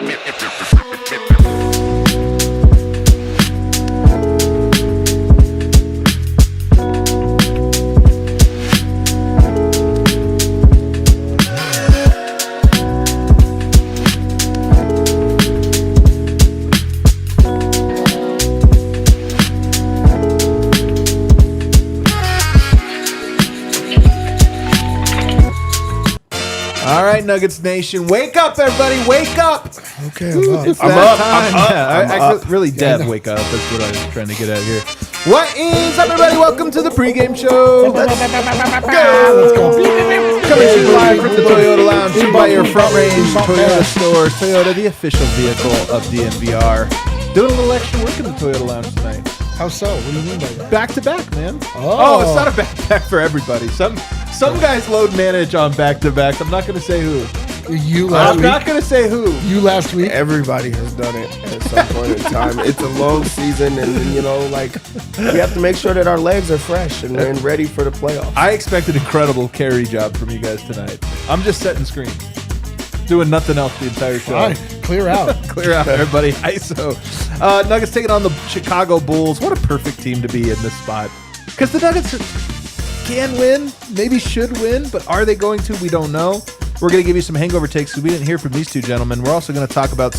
All right, Nuggets Nation, wake up, everybody, wake up! Okay, I'm up. It's I'm that up. time. I'm up. Really, Dev, wake up. That's what I was trying to get at here. What is up, everybody? Welcome to the pregame show. Let's go. Coming to you live from the Toyota Lounge, by your Front Range Toyota stores. Toyota, the official vehicle of DNVR. Doing a little extra work in the Toyota Lounge tonight. How so? What do you mean by that? Back to back, man. Oh. It's not a back to back for everybody. Some guys load manage on back to back. I'm not going to say who. You last I'm week? not going to say who. You last week? Everybody has done it at some point in time. It's a long season, and we have to make sure that our legs are fresh and ready for the playoffs. I expect an incredible carry job from you guys tonight. I'm just setting screens. Doing nothing else the entire show. Fine. Clear out. Clear out, everybody. ISO. Nuggets taking on the Chicago Bulls. What a perfect team to be in this spot. Because the Nuggets can win, maybe should win, but are they going to? We don't know. We're going to give you some hangover takes because we didn't hear from these two gentlemen. We're also going to talk about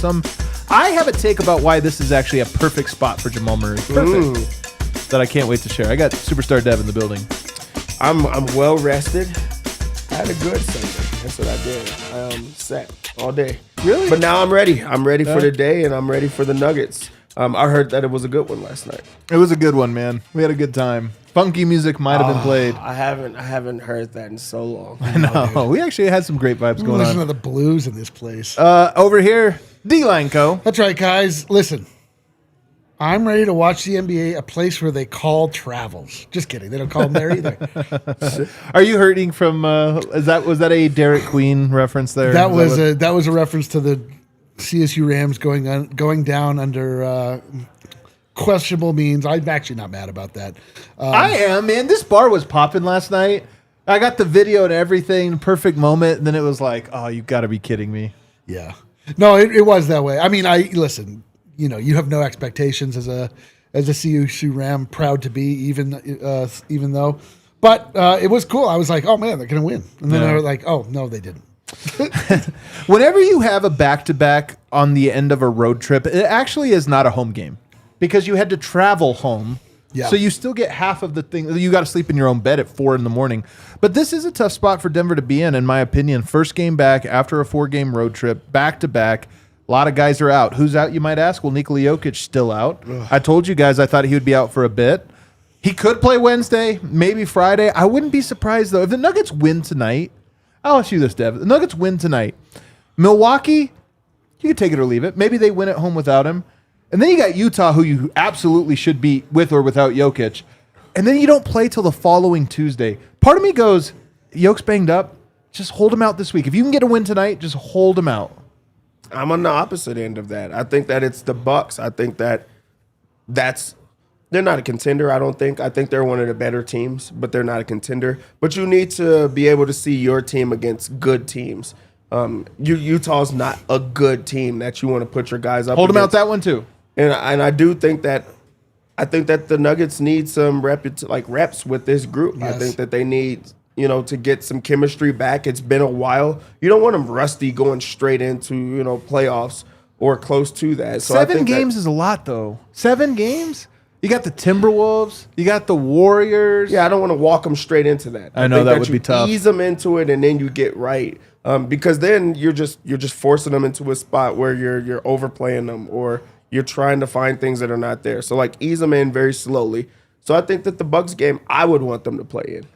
I have a take about why this is actually a perfect spot for Jamal Murray. Perfect. That I can't wait to share. I got Superstar Dev in the building. I'm well rested. I had a good Sunday. That's what I did. Set all day. Really? But now I'm ready. I'm ready for the day, and I'm ready for the Nuggets. I heard that it was a good one last night. It was a good one, man. We had a good time. Funky music might have been played. I haven't heard that in so long. I know. We actually had some great vibes going Listen on. to the blues in this place. Over here, D-Line Co. That's right, guys. Listen, I'm ready to watch the NBA, a place where they call travels. Just kidding. They don't call them there either. Are you hurting from? Was that a Derek Queen reference there? That was a reference to the CSU Rams going down under questionable means. I'm actually not mad about that. I am, man. This bar was popping last night. I got the video and everything, perfect moment. And then it was like, oh, you got to be kidding me. Yeah. No, it was that way. I mean, listen. You know, you have no expectations as a CSU Ram, proud to be, even though. But it was cool. I was like, oh man, they're gonna win. And then I was like, oh no, they didn't. Whenever you have a back-to-back on the end of a road trip, it actually is not a home game because you had to travel home. Yeah. So you still get half of the thing. You got to sleep in your own bed at 4 a.m. But this is a tough spot for Denver to be in my opinion. First game back after a 4-game road trip, back-to-back. A lot of guys are out. Who's out, you might ask? Well, Nikola Jokic still out. Ugh. I told you guys I thought he would be out for a bit. He could play Wednesday, maybe Friday. I wouldn't be surprised, though. If the Nuggets win tonight, I'll ask you this, Dev. The Nuggets win tonight. Milwaukee, you can take it or leave it. Maybe they win at home without him. And then you got Utah, who you absolutely should beat with or without Jokic. And then you don't play till the following Tuesday. Part of me goes, Jokic's banged up. Just hold him out this week. If you can get a win tonight, just hold him out. I'm on the opposite end of that. I think that it's the Bucks. I think they're not a contender, I don't think. I think they're one of the better teams, but they're not a contender. But you need to be able to see your team against good teams. Utah's not a good team that you want to put your guys up Hold against. them out that one too. And I do think that the Nuggets need some reps with this group. Yes. I think that they need to get some chemistry back. It's been a while. You don't want them rusty going straight into, playoffs or close to that. So 7 games is a lot, though. 7 games? You got the Timberwolves. You got the Warriors. Yeah, I don't want to walk them straight into that. I know think that would be tough. Ease them into it, and then you get right. Because then you're just forcing them into a spot where you're overplaying them or you're trying to find things that are not there. So, ease them in very slowly. So I think that the Bucks game, I would want them to play in.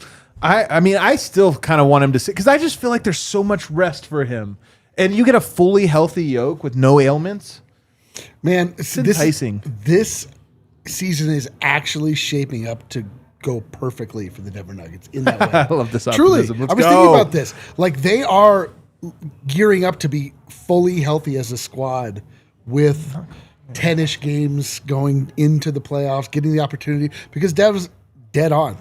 I mean, I still kind of want him to sit because I just feel like there's so much rest for him. And you get a fully healthy Jokic with no ailments. Man, It's enticing. This season is actually shaping up to go perfectly for the Denver Nuggets in that way. I love this Truly, optimism. Let's I was go. thinking about this. They are gearing up to be fully healthy as a squad with 10-ish games going into the playoffs, getting the opportunity. Because Dev's dead on.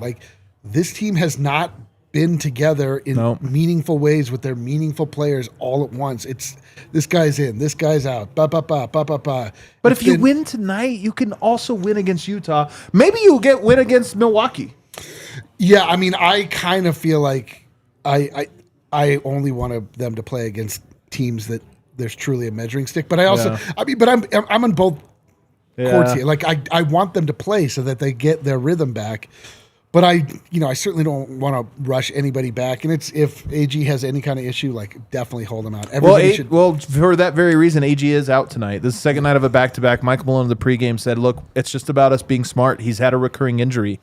This team has not been together in Nope. meaningful ways with their meaningful players all at once. It's this guy's in, this guy's out. Ba ba ba ba ba ba. But It's if you been- win tonight, you can also win against Utah. Maybe you'll win against Milwaukee. yeah, I mean, I kind of feel like I only want them to play against teams that there's truly a measuring stick. But I also, Yeah. I mean, but I'm on both courts Yeah. here. Like I want them to play so that they get their rhythm back. But I certainly don't want to rush anybody back. And it's if AG has any kind of issue, like definitely hold him out. Everybody should. Well, for that very reason, AG is out tonight. This is the second night of a back-to-back. Michael Malone in the pregame said, look, it's just about us being smart. He's had a recurring injury.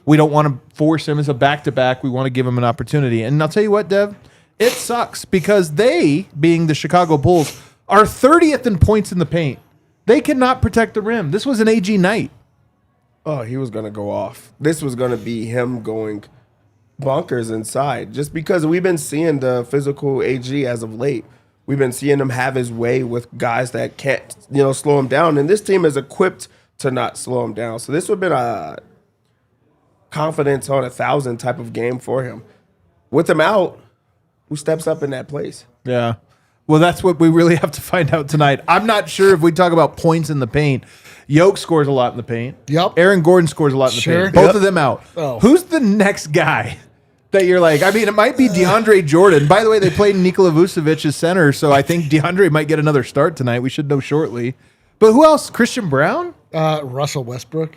We don't want to force him as a back-to-back. We want to give him an opportunity. And I'll tell you what, Dev, it sucks because they, being the Chicago Bulls, are 30th in points in the paint. They cannot protect the rim. This was an AG night. Oh, he was going to go off. This was going to be him going bonkers inside. Just because we've been seeing the physical AG as of late. We've been seeing him have his way with guys that can't, slow him down. And this team is equipped to not slow him down. So this would have been a confidence on 1,000 type of game for him. With him out, who steps up in that place? Yeah. Well, that's what we really have to find out tonight. I'm not sure if we talk about points in the paint. Yoke scores a lot in the paint. Yep. Aaron Gordon scores a lot in the Sure. paint. Both Yep. of them out. Oh. Who's the next guy that you're like? I mean, it might be DeAndre Jordan. By the way, they played Nikola Vucevic as center, so I think DeAndre might get another start tonight. We should know shortly. But who else? Christian Brown? Russell Westbrook.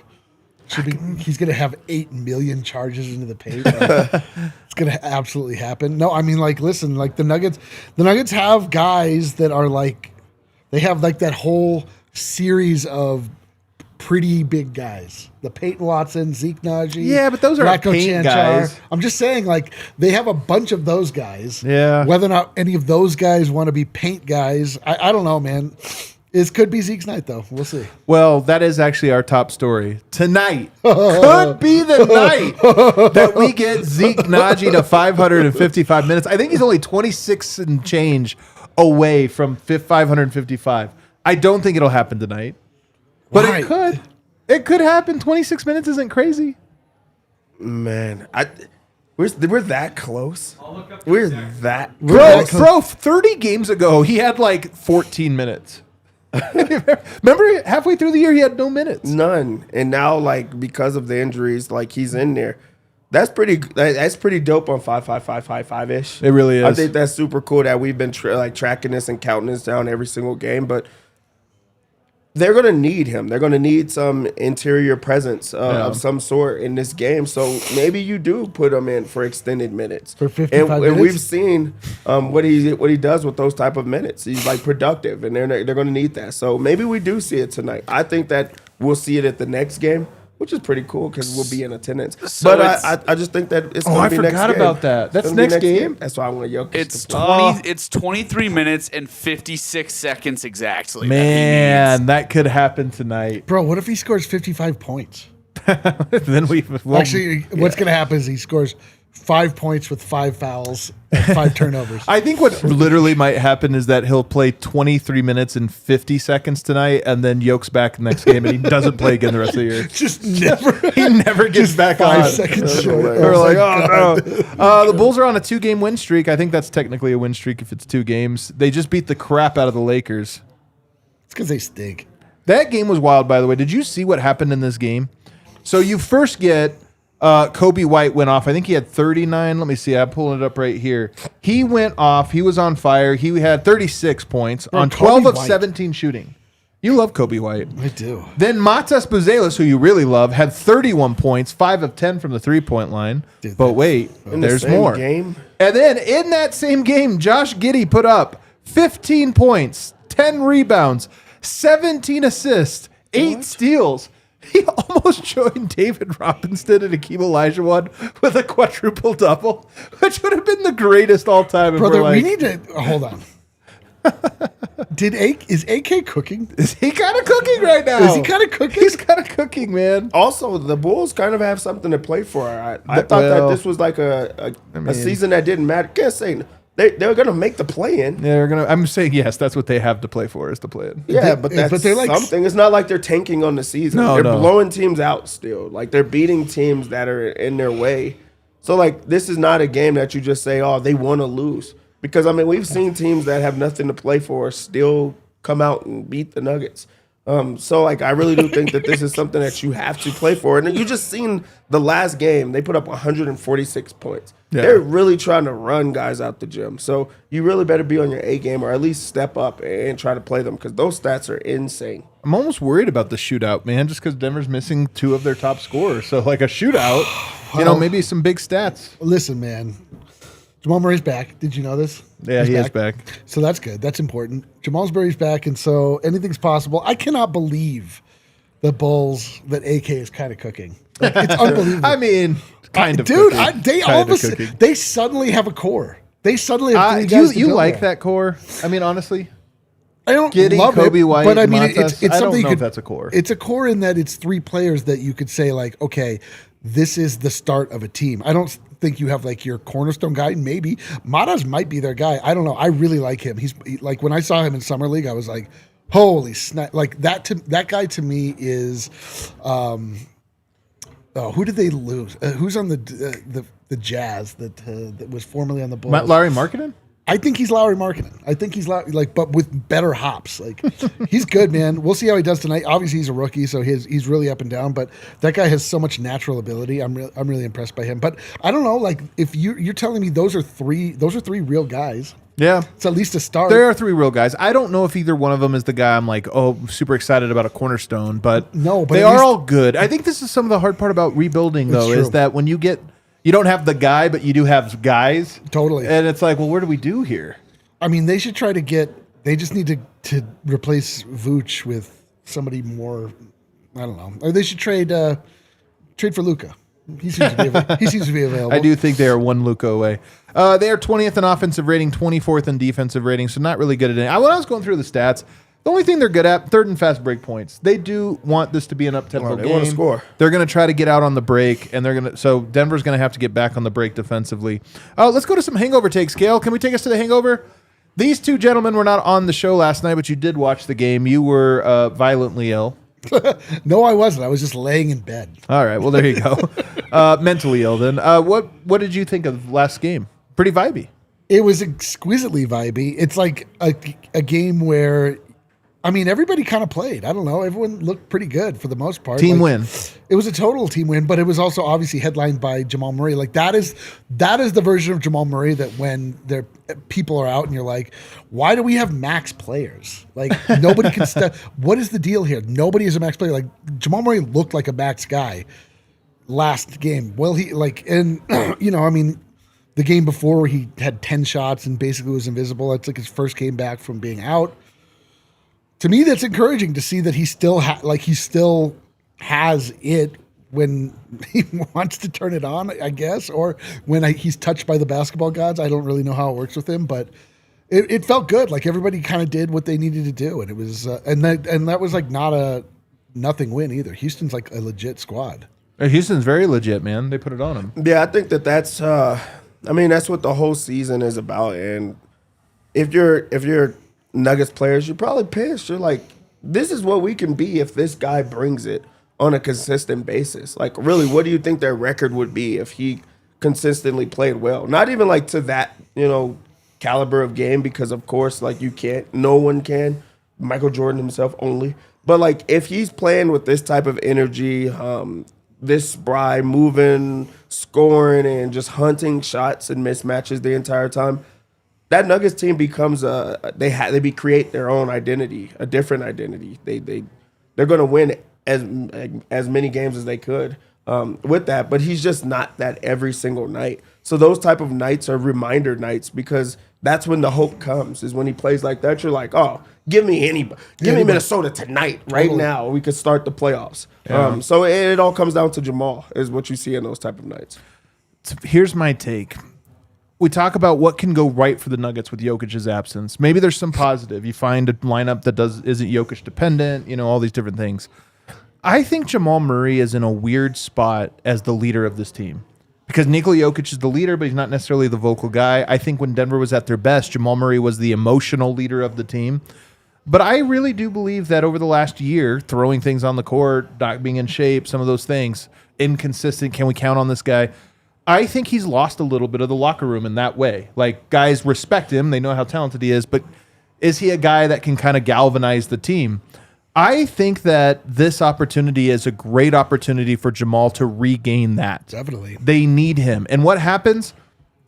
He's going to have 8 million charges into the paint. It's going to absolutely happen. No, I mean, like, listen, like the Nuggets have guys that are like, they have like that whole series of pretty big guys. The Peyton Watson, Zeke Naji. Yeah, but those aren't paint guys. I'm just saying, like, they have a bunch of those guys. Yeah. Whether or not any of those guys want to be paint guys, I don't know, man. It could be Zeke's night, though. We'll see. Well, that is actually our top story. Tonight could be the night that we get Zeke Naji to 555 minutes. I think he's only 26 and change away from 555. I don't think it'll happen tonight. But Why? it could. It could happen. 26 minutes isn't crazy. Man, we're that close. We're that Bro, 30 games ago, he had like 14 minutes. Remember, halfway through the year, he had no minutes. None. And now, like, because of the injuries, like, he's in there. That's pretty dope on 5-5-5-5-5-ish. It really is. I think that's super cool that we've been tracking this and counting this down every single game. But they're going to need him. They're going to need some interior presence of some sort in this game. So maybe you do put him in for extended minutes. For 55 minutes? And we've seen what he does with those type of minutes. He's like productive, and they're going to need that. So maybe we do see it tonight. I think that we'll see it at the next game, which is pretty cool because we'll be in attendance. So but it's- I just think that it's Oh, going I to be next game. forgot about that. That's It's gonna be next game? That's why I want Jokic It's to play. 23 minutes and 56 seconds exactly. Man, that could happen tonight. Bro, what if he scores 55 points? Then Actually, what's going to happen is he scores 5 points with 5 fouls and 5 turnovers. I think what literally might happen is that he'll play 23 minutes and 50 seconds tonight, and then Yoke's back next game, and he doesn't play again the rest of the year. Just never. He never gets back 5 on. seconds short. We're Oh like, my God. oh no. The Bulls are on a 2-game win streak. I think that's technically a win streak if it's 2 games. They just beat the crap out of the Lakers. It's because they stink. That game was wild, by the way. Did you see what happened in this game? So you first get Kobe White went off. I think he had 39. Let me see. I'm pulling it up right here. He went off. He was on fire. He had 36 points on 12 of White. 17 shooting. You love Kobe White. I do. Then Matas Buzelis, who you really love, had 31 points, 5 of 10 from the three-point line. Dude, But wait, In the there's same more. game? And then in that same game, Josh Giddey put up 15 points, 10 rebounds, 17 assists, 8 steals. He almost joined David Robinson and Akeem Olajuwon with a quadruple double, which would have been the greatest all time. Brother, we need to hold on. Is AK cooking? Is he kind of cooking right now? Is he kind of cooking? He's kind of cooking, man. Also, the Bulls kind of have something to play for. I thought Well, that this was like a season that didn't matter. Can't say they're going to make the play in. Yeah, they're gonna. I'm saying yes. That's what they have to play for is to play it. Yeah, but that's they're like something. It's not like they're tanking on the season. No, they're no. blowing teams out still. Like they're beating teams that are in their way. So, like, this is not a game that you just say, oh, they want to lose. Because, I mean, we've seen teams that have nothing to play for still come out and beat the Nuggets. So, like, I really do think that this is something that you have to play for. And you just seen the last game. They put up 146 points. Yeah. They're really trying to run guys out the gym. So, you really better be on your A game or at least step up and try to play them because those stats are insane. I'm almost worried about the shootout, man, just because Denver's missing 2 of their top scorers. So, like, a shootout, maybe some big stats. Listen, man. Jamal Murray's back. Did you know this? Yeah, he is back. So that's good. That's important. Jamal Murray's back, and so anything's possible. I cannot believe the Bulls that AK is kind of cooking. Like, it's unbelievable. I mean, kind of dude. cooking. They suddenly have a core. They suddenly have 3 guys. You like that core? I mean, honestly, I don't getting love Kobe it, White, but I mean, Montas, it's I something don't know if that's a core. It's a core in that it's 3 players that you could say like, okay, this is the start of a team. I don't think you have like your cornerstone guy. Maybe Montas might be their guy. I don't know. I really like him. He's like when I saw him in summer league, I was like, holy snap! Like that guy to me is. Who did they lose? Who's on the Jazz that was formerly on the Bulls? Larry Markkinen? I think he's Lauri Markkinen. I think he's but with better hops. Like he's good, man. We'll see how he does tonight. Obviously, he's a rookie, so he's really up and down. But that guy has so much natural ability. I'm really impressed by him. But I don't know. Like if you're telling me those are three real guys. Yeah, it's at least a start. There are 3 real guys. I don't know if either one of them is the guy I'm like, super excited about a cornerstone. But no, but they are all good. I think this is some of the hard part about rebuilding, though, is that when you don't have the guy, but you do have guys. Totally. And it's like, well, what do we do here? I mean, they should try to they just need to replace Vooch with somebody more, I don't know. Or they should trade for Luka. He seems to be available. I do think they are one Luka away. They are 20th in offensive rating, 24th in defensive rating, so not really good at it. When I was going through the stats, the only thing they're good at, 3rd and fast break points. They do want this to be an up-tempo game. They want to score. They're going to try to get out on the break, and so Denver's going to have to get back on the break defensively. Let's go to some hangover takes. Gail, can we take us to the hangover? These 2 gentlemen were not on the show last night, but you did watch the game. You were violently ill. No, I wasn't. I was just laying in bed. All right. Well, there you go. Mentally ill then. What did you think of last game? Pretty vibey. It was exquisitely vibey. It's like a game where, I mean, everybody kind of played. I don't know. Everyone looked pretty good for the most part. Team win. It was a total team win, but it was also obviously headlined by Jamal Murray. Like that is the version of Jamal Murray that when people are out and you're like, why do we have max players? Like nobody can step. What is the deal here? Nobody is a max player. Like Jamal Murray looked like a max guy last game. Well, I mean, the game before he had 10 shots and basically was invisible. It's like his first game back from being out. To me, that's encouraging to see that he still has it when he wants to turn it on, I guess, or when he's touched by the basketball gods. I don't really know how it works with him, but it felt good. Like everybody kind of did what they needed to do, and it was and that was like not a nothing win either. Houston's like a legit squad. Houston's very legit, man. They put it on him. Yeah, I think that's. That's what the whole season is about, and if you're Nuggets players, you're probably pissed. You're like, this is what we can be if this guy brings it on a consistent basis. Like, really, what do you think their record would be if he consistently played well? Not even like to that, caliber of game, because of course, like no one can. Michael Jordan himself only. But like, if he's playing with this type of energy, this spry, moving, scoring, and just hunting shots and mismatches the entire time, that Nuggets team becomes they create their own identity, a different identity. They're going to win as many games as they could with that, but he's just not that every single night. So those type of nights are reminder nights, because that's when the hope comes, is when he plays like that. You're like, oh, give me Minnesota tonight, right now. We could start the playoffs. Yeah. So it all comes down to Jamal, is what you see in those type of nights. Here's my take. We talk about what can go right for the Nuggets with Jokic's absence. Maybe there's some positive. You find a lineup that isn't Jokic dependent, all these different things. I think Jamal Murray is in a weird spot as the leader of this team, because Nikola Jokic is the leader, but he's not necessarily the vocal guy. I think when Denver was at their best, Jamal Murray was the emotional leader of the team. But I really do believe that over the last year, throwing things on the court, not being in shape, some of those things, inconsistent, can we count on this guy? I think he's lost a little bit of the locker room in that way. Like, guys respect him. They know how talented he is, but is he a guy that can kind of galvanize the team? I think that this opportunity is a great opportunity for Jamal to regain that. Definitely. They need him. And what happens?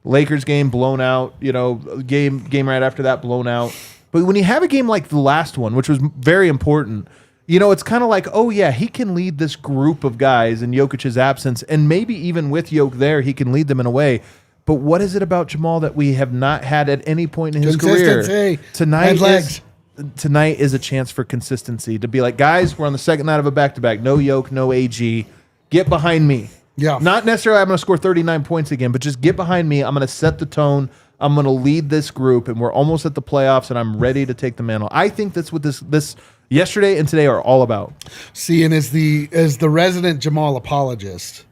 Lakers game blown out, game right after that blown out. But when you have a game like the last one, which was very important, it's kind of like, oh, yeah, he can lead this group of guys in Jokic's absence. And maybe even with Jokic there, he can lead them in a way. But what is it about Jamal that we have not had at any point in his career? Tonight is a chance for consistency to be like, guys, we're on the second night of a back-to-back. No Jokic, no AG. Get behind me. Yeah. Not necessarily I'm going to score 39 points again, but just get behind me. I'm going to set the tone. I'm going to lead this group, and we're almost at the playoffs, and I'm ready to take the mantle. I think that's what this yesterday and today are all about. See, and as the resident Jamal apologist,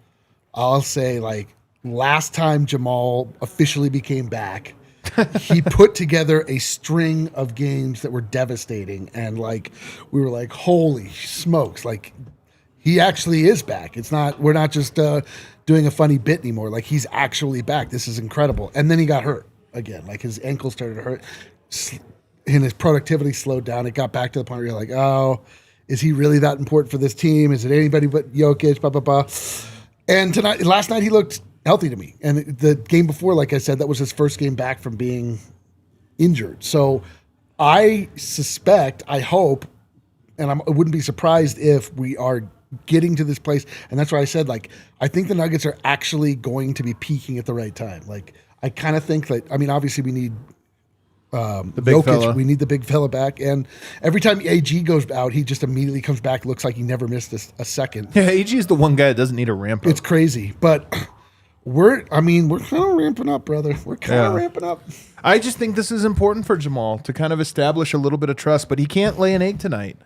I'll say, like, last time Jamal officially became back, he put together a string of games that were devastating, and like we were like, holy smokes, like he actually is back. We're not just doing a funny bit anymore. Like, he's actually back. This is incredible. And then he got hurt again. Like, his ankle started to hurt and his productivity slowed down. It got back to the point where you're like, oh, is he really that important for this team? Is it anybody but Jokic? Blah, blah, blah. And last night he looked healthy to me. And the game before, like I said, that was his first game back from being injured. So I suspect, I hope, and I wouldn't be surprised if we are getting to this place. And that's why I said, like, I think the Nuggets are actually going to be peaking at the right time. Like, I kind of think that, I mean, obviously we need the big Jokic. fella. We need the big fella back. And every time AG goes out, he just immediately comes back. Looks like he never missed a second. Yeah, AG is the one guy that doesn't need a ramp up. It's crazy. But we're kind of ramping up, brother. We're kind of ramping up. I just think this is important for Jamal to kind of establish a little bit of trust, but he can't lay an egg tonight.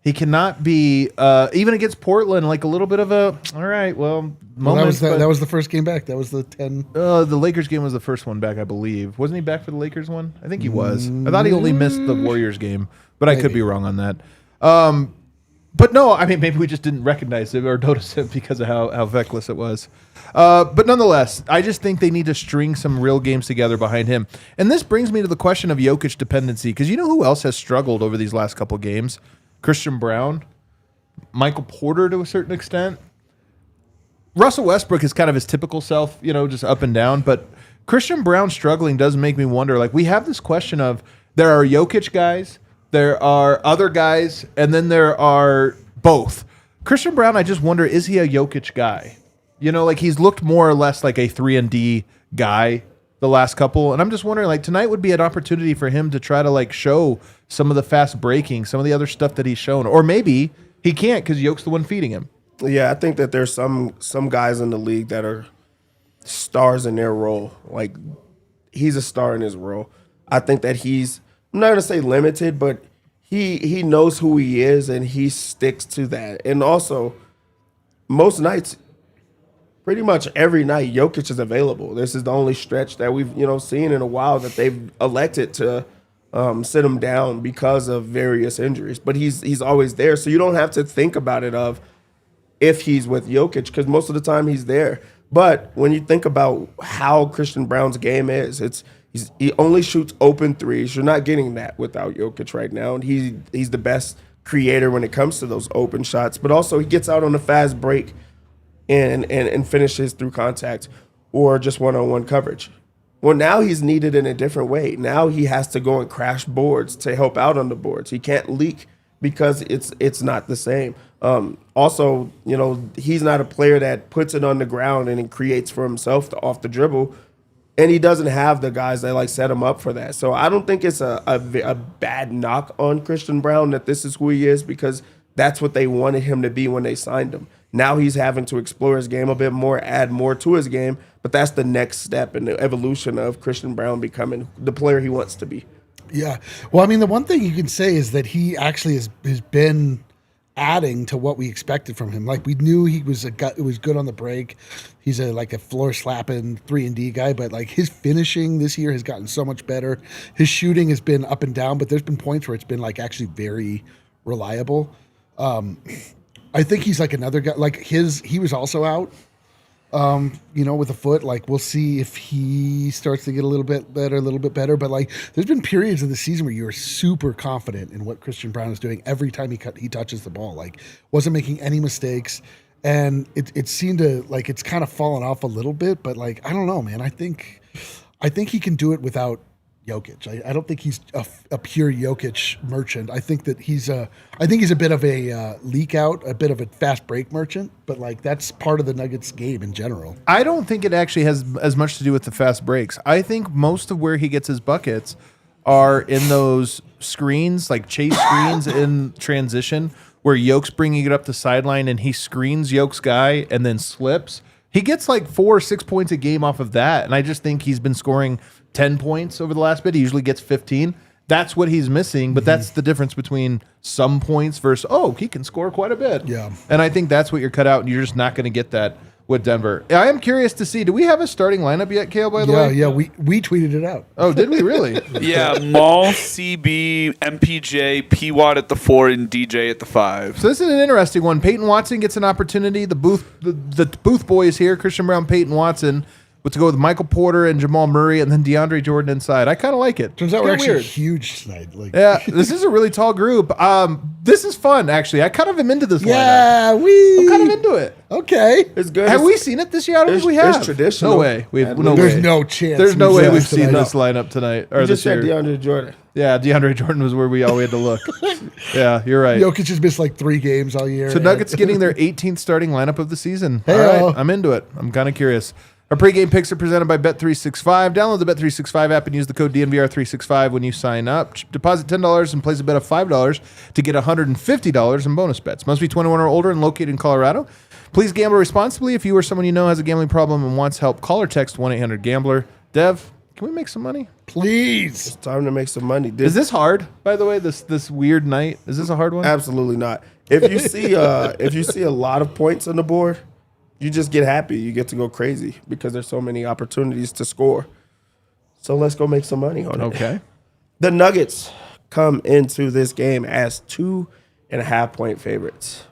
He cannot be, even against Portland, like a little bit of a, all right, well, moment. That was the first game back. That was the 10. The Lakers game was the first one back, I believe. Wasn't he back for the Lakers one? I think he was. I thought he only missed the Warriors game, but I could be wrong on that. But no, I mean, maybe we just didn't recognize it or notice it because of how feckless it was. But nonetheless, I just think they need to string some real games together behind him. And this brings me to the question of Jokic dependency, because you know who else has struggled over these last couple games? Christian Braun, Michael Porter to a certain extent. Russell Westbrook is kind of his typical self, just up and down. But Christian Braun struggling does make me wonder. Like, we have this question of there are Jokic guys, there are other guys, and then there are both. Christian Braun, I just wonder, is he a Jokic guy? Like, he's looked more or less like a 3-and-D guy the last couple. And I'm just wondering, like, tonight would be an opportunity for him to try to, like, show some of the fast breaking, some of the other stuff that he's shown. Or maybe he can't because Jokic's the one feeding him. Yeah, I think that there's some guys in the league that are stars in their role. Like, he's a star in his role. I think that he's, I'm not going to say limited, but he knows who he is and he sticks to that. And also, most nights, pretty much every night, Jokic is available. This is the only stretch that we've seen in a while that they've elected to sit him down because of various injuries. But he's always there, so you don't have to think about it of if he's with Jokic, because most of the time he's there. But when you think about how Christian Braun's game is, he only shoots open threes. You're not getting that without Jokic right now, and he's the best creator when it comes to those open shots. But also he gets out on a fast break and finishes through contact or just one-on-one coverage. Well, now he's needed in a different way. Now he has to go and crash boards to help out on the boards. He can't leak because it's not the same. Also, he's not a player that puts it on the ground and creates for himself off the dribble, and he doesn't have the guys that like set him up for that. So I don't think it's a bad knock on Christian Braun that this is who he is, because that's what they wanted him to be when they signed him. Now he's having to explore his game a bit more, add more to his game, but that's the next step in the evolution of Christian Braun becoming the player he wants to be. Yeah. Well, I mean, the one thing you can say is that he actually has been adding to what we expected from him. Like, we knew he was good on the break. He's a floor slapping 3-and-D guy, but like his finishing this year has gotten so much better. His shooting has been up and down, but there's been points where it's been like actually very reliable. I think he's like another guy. Like he was also out with a foot. Like, we'll see if he starts to get a little bit better. But like, there's been periods of the season where you were super confident in what Christian Braun is doing every time he touches the ball. Like, wasn't making any mistakes. And it seemed to, like, it's kind of fallen off a little bit, but like, I don't know, man. I think he can do it without Jokic. I don't think he's a pure Jokic merchant. I think that he's a bit of a leak out, a bit of a fast break merchant, but like, that's part of the Nuggets game in general. I don't think it actually has as much to do with the fast breaks. I think most of where he gets his buckets are in those screens, like chase screens in transition, where Yoke's bringing it up the sideline and he screens Yoke's guy and then slips. He gets like 4 or 6 points a game off of that, and I just think he's been scoring 10 points over the last bit. He usually gets 15. That's what he's missing, but that's the difference between some points versus, he can score quite a bit. Yeah. And I think that's what you're cut out, and you're just not going to get that with Denver. I am curious to see, do we have a starting lineup yet, Kale, by the way? Yeah, we tweeted it out. Oh, did we really? Yeah, Maul, CB, MPJ, P-Watt at the 4, and DJ at the 5. So this is an interesting one. Peyton Watson gets an opportunity. The Booth boys here, Christian Braun, Peyton Watson, to go with Michael Porter and Jamal Murray, and then DeAndre Jordan inside. I kind of like it. Turns It's out we're kinda actually weird. huge tonight. Like, Yeah, this is a really tall group. This is fun, actually. I kind of am into this lineup. yeah, I'm kind of into it. Okay. It's good. Have we seen it this year? I don't think we have. It's traditional. No way. There's no chance. There's no way we've seen seen tonight. this lineup tonight or You this just said year. DeAndre Jordan. Yeah, DeAndre Jordan was where we had to look. Yeah, you're right. Jokic has missed like 3 games all year. So Nuggets getting their 18th starting lineup of the season. Hey-o. All right, I'm into it. I'm kind of curious. Our pregame picks are presented by Bet365. Download the Bet365 app and use the code DNVR365 when you sign up. Deposit $10 and place a bet of $5 to get $150 in bonus bets. Must be 21 or older and located in Colorado. Please gamble responsibly. If you or someone you know has a gambling problem and wants help, call or text 1-800-GAMBLER. Dev, can we make some money? Please. It's time to make some money. Is this hard, by the way, this weird night? Is this a hard one? Absolutely not. If you see a lot of points on the board, you just get happy. You get to go crazy because there's so many opportunities to score. So let's go make some money on it. Okay. The Nuggets come into this game as 2.5-point favorites.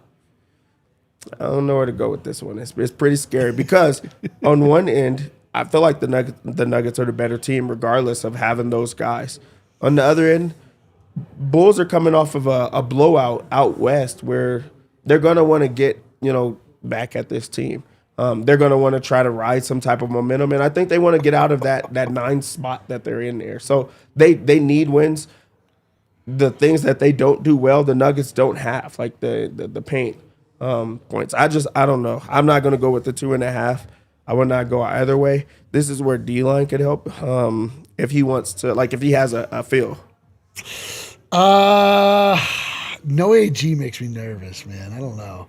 I don't know where to go with this one. It's pretty scary because on one end, I feel like the Nuggets are the better team regardless of having those guys. On the other end, Bulls are coming off of a blowout out west where they're going to want to get, back at this team. They're going to want to try to ride some type of momentum, and I think they want to get out of that 9 spot that they're in there. So they need wins. The things that they don't do well, the Nuggets don't have, like the paint points. I don't know. I'm not going to go with the 2.5. I would not go either way. This is where D-line could help if he wants to, like if he has a feel. No AG makes me nervous, man. I don't know.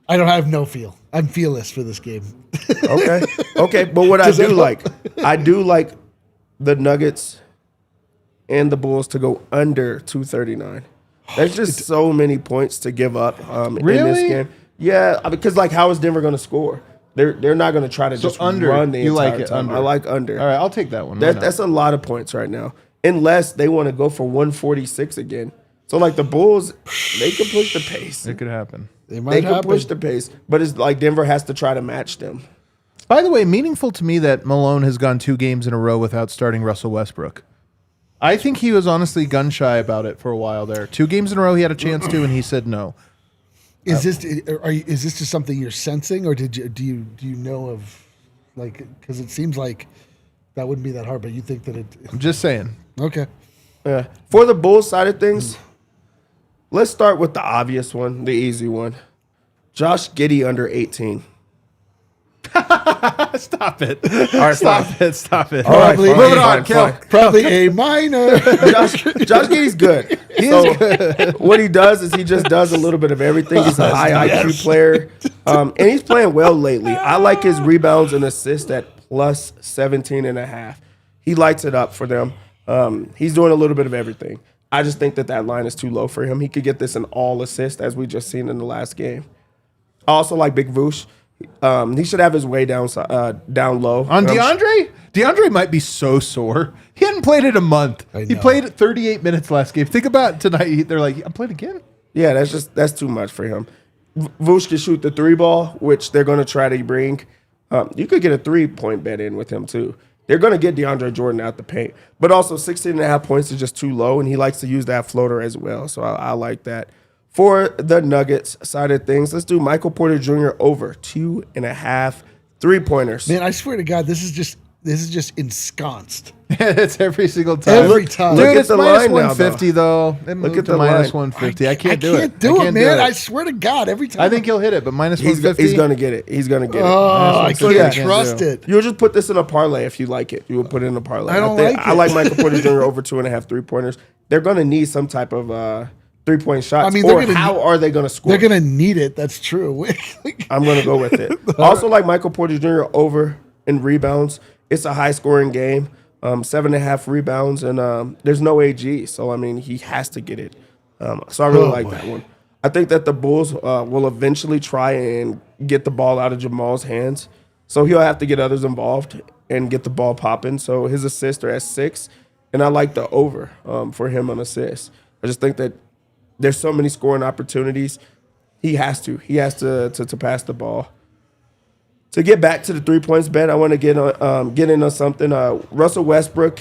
I have no feel. I'm feelless for this game. Okay. But what I do like the Nuggets and the Bulls to go under 239. There's just so many points to give up in this game. Yeah, because how is Denver going to score? They're not going to try to just under, run the you entire like it time. under. I like under. All right, I'll take that one. That's a lot of points right now, unless they want to go for 146 again. So the Bulls, they can push the pace. It could happen. They can push the pace, but it's like Denver has to try to match them. By the way, meaningful to me that Malone has gone 2 games in a row without starting Russell Westbrook. I think he was honestly gun shy about it for a while there. 2 games in a row he had a chance to, and he said no. Is this just something you're sensing, or do you know of, because it seems like that wouldn't be that hard, but you think that it? I'm just saying. Okay. For the Bulls side of things, let's start with the obvious one, the easy one. Josh Giddey under 18. Stop it. All right, Stop it. All right, Probably- fine, Moving on, Kel. Probably a minor. Josh Giddey's good. What he does is he just does a little bit of everything. He's a high IQ player, and he's playing well lately. I like his rebounds and assists at plus 17.5. He lights it up for them. He's doing a little bit of everything. I just think that line is too low for him. He could get this an all assist as we just seen in the last game. I also like Big Vooch. He should have his way down low. On DeAndre? DeAndre might be so sore. He hadn't played it a month. I He know. played 38 minutes last game. Think about tonight. They're like, I'm playing again? Yeah, that's too much for him. Vooch can shoot the 3 ball, which they're going to try to bring. You could get a 3-point bet in with him too. They're going to get DeAndre Jordan out the paint. But also 16.5 points is just too low, and he likes to use that floater as well. So I like that. For the Nuggets side of things, let's do Michael Porter Jr. over 2.5 3-pointers. Man, I swear to God, this is just ensconced. It's every single time. Every time. Dude, Look it's at the minus line now, 150 though. It Look moved at to the minus line. 150. I can't do it. I can't do it, man. do it. I swear to God, every time. I think he'll hit it, but minus He's 150. going to get it. He's going to get it. Oh, I So can't yeah. trust do. it. You'll just put this in a parlay if you like it. You will put it in a parlay. I don't think, like I it. like Michael Porter Jr. over 2.5 3-pointers. They're going to need some type of 3-point shots. I mean, or how are they going to score? They're going to need it. That's true. I'm going to go with it. Also like Michael Porter Jr. over in rebounds. It's a high-scoring game. 7.5 rebounds, and there's no AG. So, I mean, he has to get it. So I really like that one. I think that the Bulls will eventually try and get the ball out of Jamal's hands. So he'll have to get others involved and get the ball popping. So his assists are at 6, and I like the over for him on assists. I just think that there's so many scoring opportunities. He has to pass the ball. To get back to the 3-points bet, I want to get into something. Russell Westbrook,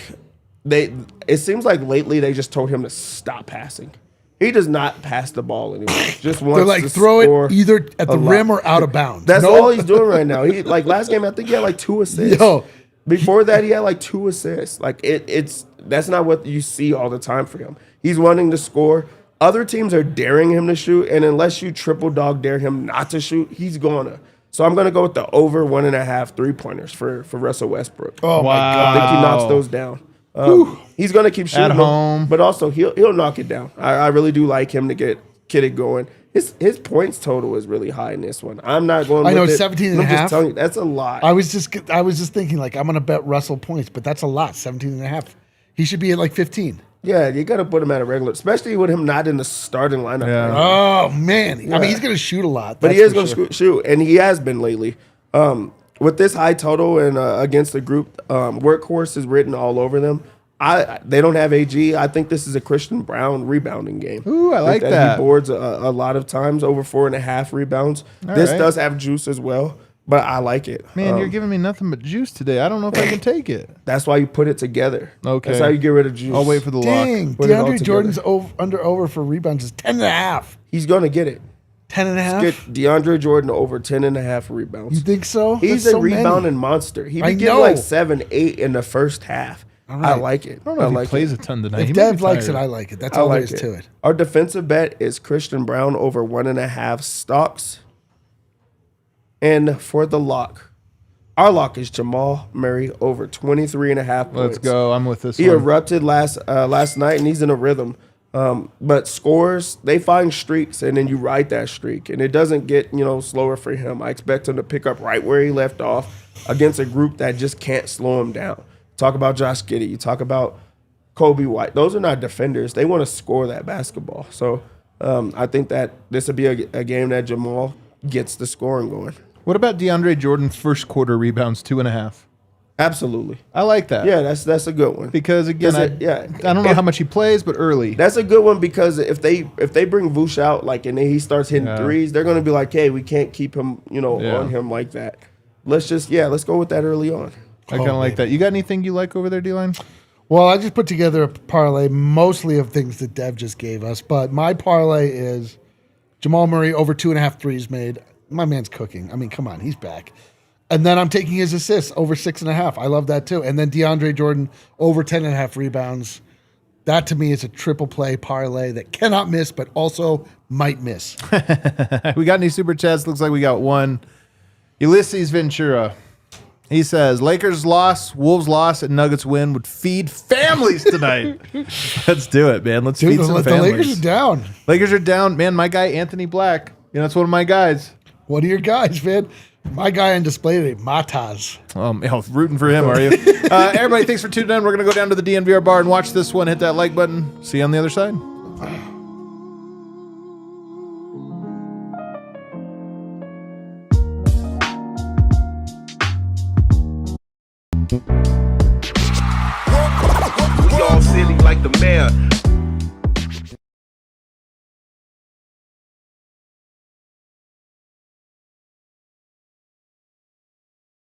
it seems like lately they just told him to stop passing. He does not pass the ball anymore. Just wants They're like, to throw score it either at the a lot. rim or out of bounds. That's all he's doing right now. He like last game, I think he had like 2 assists. Yo. Before that, he had like 2 assists. Like that's not what you see all the time for him. He's wanting to score. Other teams are daring him to shoot, and unless you triple dog dare him not to shoot, he's gonna. So I'm gonna go with the over 1.5 3-pointers for Russell Westbrook. Oh, my I God. think he knocks those down. He's gonna keep shooting At them, home. but also he'll knock it down. I really do like him to get it going. His points total is really high in this one. I'm not going. I know, with it. 17 and I'm a just half. telling you, that's a lot. I was just thinking, like, I'm going to bet Russell points, but that's a lot, 17.5. He should be at like 15. Yeah, you got to put him at a regular, especially with him not in the starting lineup. Yeah. Right now. Oh, man. I mean, he's going to shoot a lot. But that's he is for going sure. to shoot, and he has been lately. With this high total and against the group, workhorse is written all over them. They don't have AG. I think this is a Christian Braun rebounding game. Ooh, I like think that. He boards a lot of times, over 4.5 rebounds. This right. does have juice as well, but I like it. Man, you're giving me nothing but juice today. I don't know if I can take it. That's why you put it together. Okay. That's how you get rid of juice. I'll wait for the Dang, lock. Put it all DeAndre together. Jordan's over for rebounds is 10.5. He's going to get it. 10.5? Get DeAndre Jordan over 10.5 rebounds. You think so? He's That's a so many. rebounding monster. He I be getting know. like 7, 8 in the first half. All I right. like it. I don't know if like he plays it. a ton tonight. If He may be Dev likes it, tired. I like it. That's I all like there is to it. Our defensive bet is Christian Braun over 1.5 stocks. And for the lock, our lock is Jamal Murray over 23.5 points. Let's go. I'm with this He one. erupted last night, and he's in a rhythm. But scores, they find streaks, and then you ride that streak, and it doesn't get slower for him. I expect him to pick up right where he left off against a group that just can't slow him down. Talk about Josh Giddey. You talk about Kobe White. Those are not defenders. They want to score that basketball. So I think that this would be a game that Jamal gets the scoring going. What about DeAndre Jordan first quarter rebounds 2.5? Absolutely. I like that. Yeah, that's a good one. Because again, I don't know how much he plays, but early. That's a good one because if they bring Vooch out and then he starts hitting threes, they're going to be like, hey, we can't keep him on him like that. Let's go with that early on. I kind of like that. You got anything you like over there, D-Line? Well, I just put together a parlay mostly of things that Dev just gave us, but my parlay is Jamal Murray over 2.5 threes made. My man's cooking. I mean, come on, he's back. And then I'm taking his assists over 6.5. I love that too. And then DeAndre Jordan over 10.5 rebounds. That to me is a triple play parlay that cannot miss, but also might miss. We got any super chats? Looks like we got one. Ulysses Ventura. He says, Lakers loss, Wolves loss, and Nuggets win would feed families tonight. Let's do it, man. Let's feed some the families. Lakers are down. Lakers are down. Man, my guy, Anthony Black. That's one of my guys. What are your guys, man? My guy on display today, Mataz. Rooting for him, are you? Everybody, thanks for tuning in. We're going to go down to the DNVR bar and watch this one. Hit that like button. See you on the other side. We all silly like the mayor.